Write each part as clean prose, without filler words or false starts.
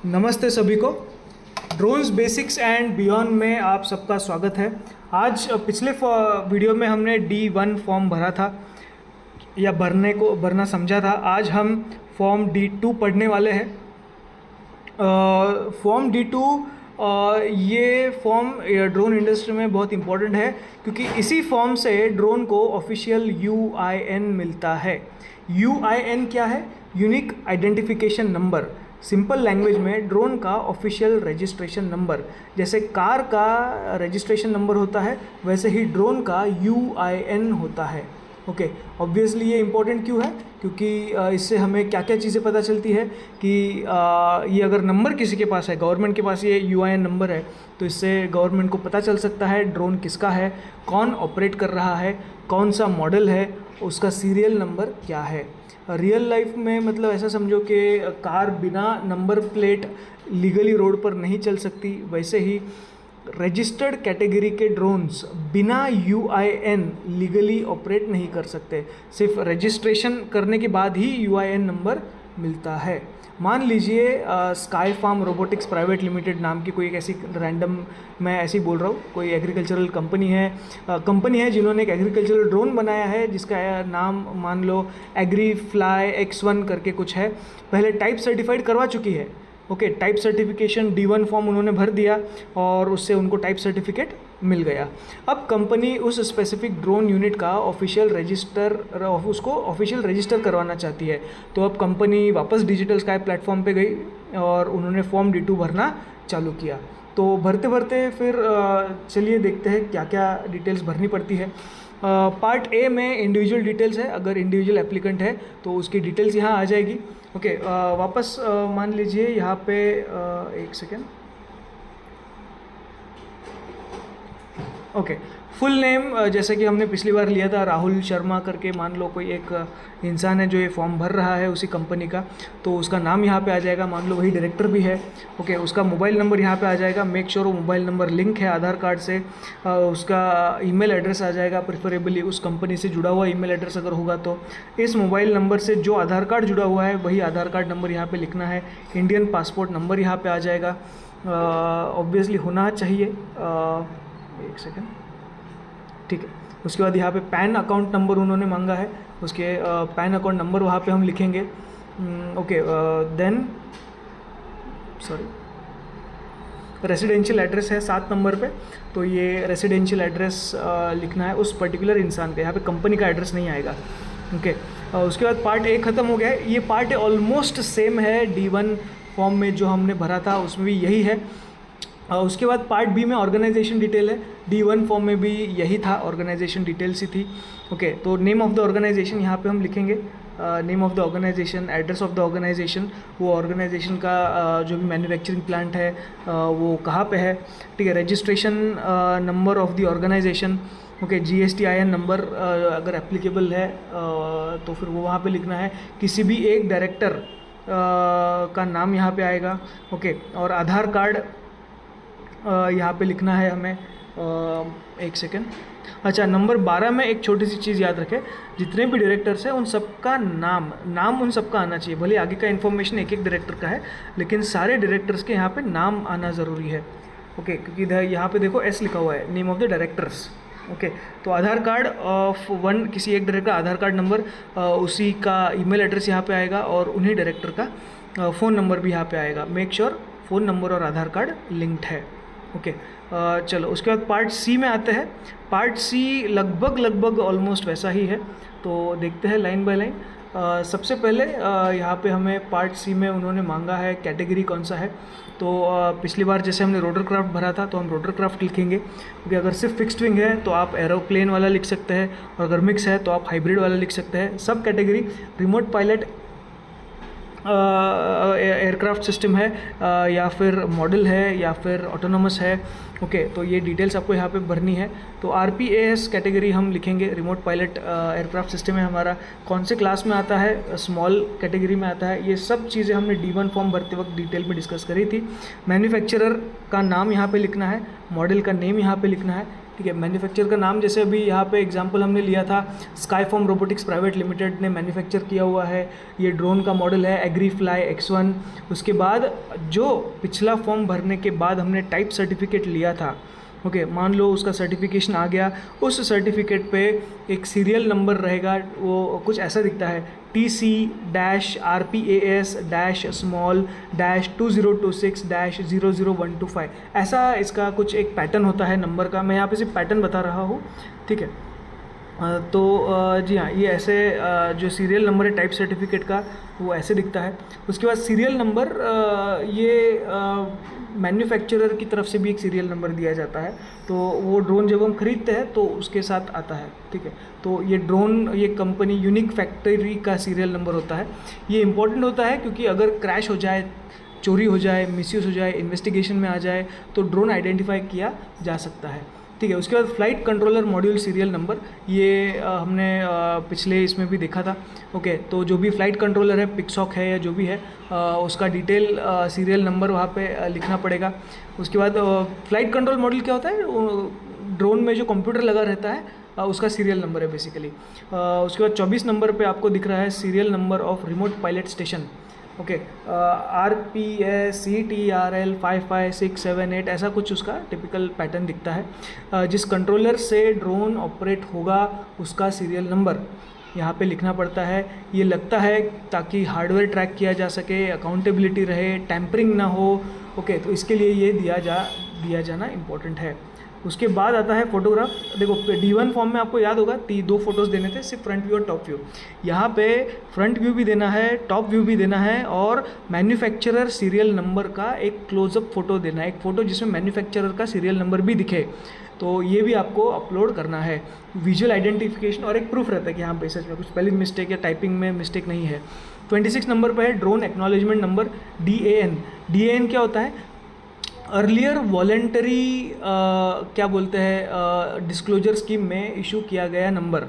नमस्ते सभी को। ड्रोन्स बेसिक्स एंड बियॉन्ड में आप सबका स्वागत है। आज पिछले वीडियो में हमने D1 फॉर्म भरा था या भरना समझा था। आज हम फॉर्म D2 पढ़ने वाले हैं। फॉर्म D2 ये फॉर्म ड्रोन इंडस्ट्री में बहुत इम्पोर्टेंट है क्योंकि इसी फॉर्म से ड्रोन को ऑफिशियल UIN मिलता है। UIN क्या है? Unique identification number. Simple language में ड्रोन का ऑफिशियल रजिस्ट्रेशन नंबर, जैसे कार का रजिस्ट्रेशन नंबर होता है वैसे ही ड्रोन का UIN होता है। ओके, ऑब्वियसली ये इम्पोर्टेंट क्यों है? क्योंकि इससे हमें क्या क्या चीज़ें पता चलती है कि ये अगर नंबर किसी के पास है, गवर्नमेंट के पास ये UIN नंबर है, तो इससे गवर्नमेंट को पता चल सकता है ड्रोन किसका है, कौन ऑपरेट कर रहा है, कौन सा मॉडल है, उसका सीरियल नंबर क्या है। रियल लाइफ में मतलब ऐसा समझो कि कार बिना नंबर प्लेट लीगली रोड पर नहीं चल सकती, वैसे ही रजिस्टर्ड कैटेगरी के ड्रोन्स बिना UIN लीगली ऑपरेट नहीं कर सकते। सिर्फ रजिस्ट्रेशन करने के बाद ही UIN नंबर मिलता है। मान लीजिए sky farm robotics private limited नाम की कोई एक ऐसी रैंडम, मैं ऐसे ही बोल रहा हूँ, कोई एग्रीकल्चरल कंपनी है जिन्होंने एक एग्रीकल्चरल ड्रोन बनाया है जिसका नाम मान लो एग्री फ्लाई X1 करके कुछ है। पहले टाइप सर्टिफाइड करवा चुकी है। Okay, type certification D1 form उन्होंने भर दिया और उससे उनको टाइप सर्टिफिकेट मिल गया। अब कंपनी उस स्पेसिफिक ड्रोन यूनिट का ऑफिशियल रजिस्टर करवाना चाहती है। तो अब कंपनी वापस डिजिटल स्काई प्लेटफॉर्म पे गई और उन्होंने फॉर्म D2 भरना चालू किया। तो भरते भरते फिर चलिए देखते हैं क्या क्या डिटेल्स भरनी पड़ती है। पार्ट ए में इंडिविजुअल डिटेल्स है। अगर इंडिविजुअल एप्लीकेंट है तो उसकी डिटेल्स यहाँ आ जाएगी। ओके, वापस मान लीजिए यहाँ पे एक सेकेंड। ओके, फुल नेम जैसे कि हमने पिछली बार लिया था, राहुल शर्मा करके मान लो कोई एक इंसान है जो ये फॉर्म भर रहा है उसी कंपनी का, तो उसका नाम यहाँ पे आ जाएगा। मान लो वही डायरेक्टर भी है। ओके, उसका मोबाइल नंबर यहाँ पे आ जाएगा। मेक श्योर वो मोबाइल नंबर लिंक है आधार कार्ड से। उसका ईमेल एड्रेस आ जाएगा, प्रेफरेबली उस कंपनी से जुड़ा हुआ ईमेल एड्रेस अगर होगा तो। इस मोबाइल नंबर से जो आधार कार्ड जुड़ा हुआ है वही आधार कार्ड नंबर यहाँ पर लिखना है। इंडियन पासपोर्ट नंबर यहाँ पर आ जाएगा, ऑब्वियसली होना चाहिए। एक सेकेंड, ठीक है। उसके बाद यहाँ पे पैन अकाउंट नंबर उन्होंने मांगा है, उसके पैन अकाउंट नंबर वहाँ पे हम लिखेंगे। ओके, देन रेसिडेंशियल एड्रेस है 7 नंबर पे, तो ये रेसिडेंशियल एड्रेस लिखना है उस पर्टिकुलर इंसान का। यहाँ पे कंपनी का एड्रेस नहीं आएगा। ओके, उसके बाद पार्ट ए ख़त्म हो गया है। ये पार्ट ए ऑलमोस्ट सेम है D1 फॉर्म में जो हमने भरा था उसमें भी यही है। उसके बाद पार्ट बी में ऑर्गेनाइजेशन डिटेल है। D1 फॉर्म में भी यही था, ऑर्गेनाइजेशन डिटेल्स ही थी। ओके, तो नेम ऑफ द ऑर्गेनाइजेशन यहाँ पे हम लिखेंगे। Name of the organisation, address of the organisation, वो ऑर्गेनाइजेशन का जो भी मैन्युफैक्चरिंग प्लांट है वो कहाँ पे है, ठीक है। Registration number of the organisation, okay. GSTIN number अगर एप्लीकेबल है तो फिर वो वहाँ पे लिखना है। किसी भी एक डायरेक्टर का नाम यहाँ पे आएगा। ओके, और आधार कार्ड यहाँ पे लिखना है हमें। एक सेकेंड, अच्छा, नंबर 12 में एक छोटी सी चीज़ याद रखें, जितने भी डायरेक्टर्स हैं उन सबका नाम उन सबका आना चाहिए। भले आगे का इन्फॉर्मेशन एक एक डायरेक्टर का है, लेकिन सारे डायरेक्टर्स के यहाँ पे नाम आना ज़रूरी है। ओके, क्योंकि इधर यहाँ पे देखो S लिखा हुआ है, name of the directors. Okay, तो आधार कार्ड ऑफ किसी एक डायरेक्टर का आधार कार्ड नंबर, उसी का ईमेल एड्रेस यहाँ पे आएगा और उन्हीं डायरेक्टर का फ़ोन नंबर भी यहाँ पे आएगा। मेक श्योर फ़ोन नंबर और आधार कार्ड लिंक्ड है। ओके, चलो उसके बाद पार्ट सी में आते हैं। पार्ट सी लगभग ऑलमोस्ट वैसा ही है, तो देखते हैं लाइन बाय लाइन। सबसे पहले यहाँ पे हमें पार्ट सी में उन्होंने मांगा है कैटेगरी कौन सा है। तो पिछली बार जैसे हमने रोटरक्राफ्ट भरा था तो हम रोटरक्राफ्ट लिखेंगे, क्योंकि अगर सिर्फ फिक्स्ड विंग है तो आप एरोप्लेन वाला लिख सकते हैं, और अगर मिक्स है तो आप हाइब्रिड वाला लिख सकते हैं। सब category remote pilot aircraft system है, या फिर मॉडल है, या फिर ऑटोनोमस है। ओके, तो ये डिटेल्स आपको यहाँ पे भरनी है। तो RPAS कैटेगरी हम लिखेंगे, रिमोट पायलट एयरक्राफ्ट सिस्टम है हमारा। कौन से क्लास में आता है, स्मॉल कैटेगरी में आता है। ये सब चीज़ें हमने D1 फॉर्म भरते वक्त डिटेल में डिस्कस करी थी। मैन्युफैक्चरर का नाम यहाँ पे लिखना है, मॉडल का नेम यहाँ पे लिखना है, ठीक है। मैन्युफैक्चर का नाम जैसे अभी यहाँ पे एग्जांपल हमने लिया था, स्काईफॉर्म रोबोटिक्स प्राइवेट लिमिटेड ने मैन्युफैक्चर किया हुआ है। ये ड्रोन का मॉडल है एग्रीफ्लाई X1। उसके बाद जो पिछला फॉर्म भरने के बाद हमने टाइप सर्टिफिकेट लिया था, ओके, मान लो उसका सर्टिफिकेशन आ गया, उस सर्टिफिकेट पे एक सीरियल नंबर रहेगा, वो कुछ ऐसा दिखता है TC-RPAS-small-2026-00125, ऐसा इसका कुछ एक पैटर्न होता है नंबर का। मैं यहाँ पे सिर्फ पैटर्न बता रहा हूँ, ठीक है। तो जी हाँ, ये ऐसे जो सीरियल नंबर है टाइप सर्टिफिकेट का वो ऐसे दिखता है। उसके बाद सीरियल नंबर, ये मैन्युफैक्चरर की तरफ से भी एक सीरियल नंबर दिया जाता है, तो वो ड्रोन जब हम खरीदते हैं तो उसके साथ आता है, ठीक है। तो ये ड्रोन, ये कंपनी यूनिक फैक्ट्री का सीरियल नंबर होता है। ये इंपॉर्टेंट होता है क्योंकि अगर क्रैश हो जाए, चोरी हो जाए, मिसयूज़ हो जाए, इन्वेस्टिगेशन में आ जाए तो ड्रोन आइडेंटिफाई किया जा सकता है, ठीक है। उसके बाद flight controller module serial number, ये हमने पिछले इसमें भी देखा था, ओके। तो जो भी फ्लाइट कंट्रोलर है, पिक्सॉक है या जो भी है, उसका डिटेल सीरियल नंबर वहाँ पे लिखना पड़ेगा। उसके बाद फ्लाइट कंट्रोल मॉड्यूल क्या होता है, ड्रोन में जो कंप्यूटर लगा रहता है उसका सीरियल नंबर है बेसिकली। उसके बाद 24 नंबर पे आपको दिख रहा है serial number of remote pilot station, okay. RPSCTRL 55678 ऐसा कुछ उसका टिपिकल पैटर्न दिखता है। जिस कंट्रोलर से ड्रोन ऑपरेट होगा उसका सीरियल नंबर यहाँ पे लिखना पड़ता है। ये लगता है ताकि हार्डवेयर ट्रैक किया जा सके, अकाउंटेबिलिटी रहे, टैंपरिंग ना हो, ओके। तो इसके लिए ये दिया जाना इम्पोर्टेंट है। उसके बाद आता है फोटोग्राफ। देखो D1 फॉर्म में आपको याद होगा 2 फोटोज़ देने थे, सिर्फ फ्रंट व्यू और टॉप व्यू। यहाँ पे फ्रंट व्यू भी देना है, टॉप व्यू भी देना है, और मैन्युफैक्चरर सीरियल नंबर का एक क्लोजअप फ़ोटो देना है, एक फ़ोटो जिसमें मैन्युफैक्चरर का सीरियल नंबर भी दिखे, तो ये भी आपको अपलोड करना है। विजुअल आइडेंटिफिकेशन और एक प्रूफ रहता है कि हाँ भाई सच में कुछ स्पेलिंग मिस्टेक या टाइपिंग में मिस्टेक नहीं है। 26 नंबर पर है drone acknowledgement number, DAN। DAN क्या होता है, अर्लियर वॉलेंटरी क्या बोलते हैं, डिस्क्लोजर स्कीम में इशू किया गया नंबर,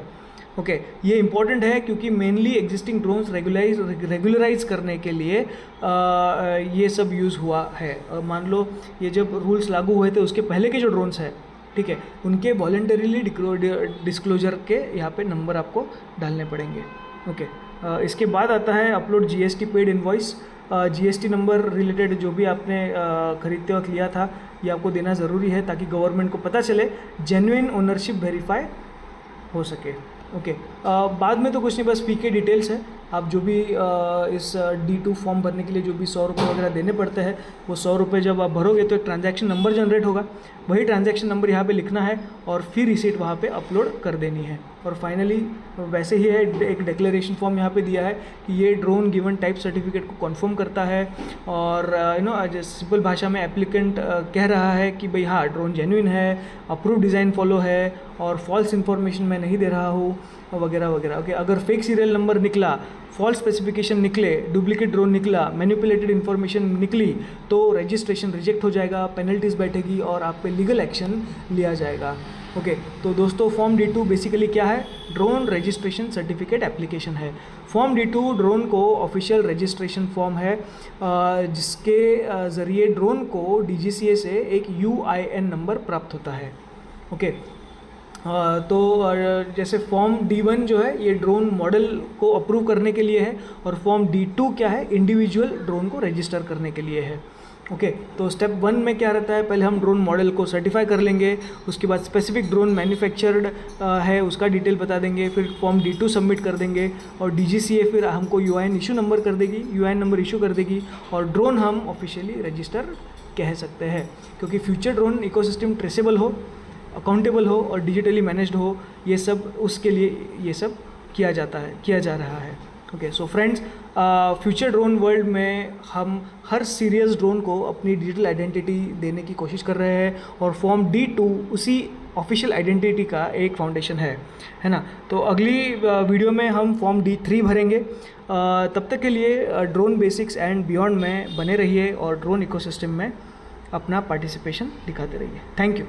ओके। ये इंपॉर्टेंट है क्योंकि मेनली एग्जिस्टिंग ड्रोन्स रेगुलराइज करने के लिए ये सब यूज़ हुआ है। मान लो ये जब रूल्स लागू हुए थे उसके पहले के जो ड्रोन्स हैं, ठीक है, उनके वॉलेंटरीली डिस्क्लोजर के यहाँ पे नंबर आपको डालने पड़ेंगे, ओके। इसके बाद आता है upload GST paid invoice. GST number related जो भी आपने खरीदते वक्त लिया था ये आपको देना ज़रूरी है ताकि गवर्नमेंट को पता चले, जेन्युइन ओनरशिप वेरीफाई हो सके, ओके। बाद में तो कुछ नहीं, बस फी के डिटेल्स है। आप जो भी इस D2 फॉर्म भरने के लिए जो भी 100 रुपये वगैरह देने पड़ते हैं, वो 100 रुपये जब आप भरोगे तो एक ट्रांजैक्शन नंबर जनरेट होगा, वही ट्रांजैक्शन नंबर यहाँ पे लिखना है और फिर रिसीट वहाँ पे अपलोड कर देनी है। और फाइनली वैसे ही है, एक डिक्लेरेशन फॉर्म यहाँ पे दिया है कि ये ड्रोन गिवन टाइप सर्टिफिकेट को कन्फर्म करता है, और सिंपल भाषा में एप्लीकेंट कह रहा है कि भाई हाँ ड्रोन जेन्युइन है, अप्रूव डिज़ाइन फॉलो है, और फॉल्स इन्फॉर्मेशन मैं नहीं दे रहा हूँ, वगैरह वगैरह, ओके। अगर फेक सीरियल नंबर निकला, फॉल्स स्पेसिफिकेशन निकले, डुप्लीकेट ड्रोन निकला, मैनिपुलेटेड इन्फॉर्मेशन निकली, तो रजिस्ट्रेशन रिजेक्ट हो जाएगा, पेनल्टीज बैठेगी और आप पे लीगल एक्शन लिया जाएगा, ओके। तो दोस्तों फॉर्म D2 बेसिकली क्या है, ड्रोन रजिस्ट्रेशन सर्टिफिकेट एप्लीकेशन है। फॉर्म D2 ड्रोन को ऑफिशियल रजिस्ट्रेशन फॉर्म है, जिसके ज़रिए ड्रोन को DGCA से एक UIN नंबर प्राप्त होता है, ओके। तो जैसे फॉर्म D1 जो है ये ड्रोन मॉडल को अप्रूव करने के लिए है, और फॉर्म D2 क्या है, इंडिविजुअल ड्रोन को रजिस्टर करने के लिए है, ओके। तो स्टेप 1 में क्या रहता है, पहले हम ड्रोन मॉडल को सर्टिफाई कर लेंगे, उसके बाद स्पेसिफिक ड्रोन मैन्युफैक्चर्ड है उसका डिटेल बता देंगे, फिर फॉर्म D2 सबमिट कर देंगे, और DGCA फिर हमको UIN इशू नंबर कर देगी, UIN नंबर इशू कर देगी, और ड्रोन हम ऑफिशियली रजिस्टर कह सकते हैं। क्योंकि फ्यूचर ड्रोन इकोसिस्टम ट्रेसेबल हो, अकाउंटेबल हो और डिजिटली मैनेज्ड हो, ये सब उसके लिए ये सब किया जा रहा है, okay. So friends, future drone world में हम हर सीरियस ड्रोन को अपनी डिजिटल आइडेंटिटी देने की कोशिश कर रहे हैं, और फॉर्म D2 उसी ऑफिशियल आइडेंटिटी का एक फाउंडेशन है ना। तो अगली वीडियो में हम फॉर्म D3 भरेंगे। तब तक के लिए ड्रोन बेसिक्स एंड बियॉन्ड में बने रहिए और ड्रोन इकोसिस्टम में अपना पार्टिसिपेशन दिखाते रहिए। Thank you.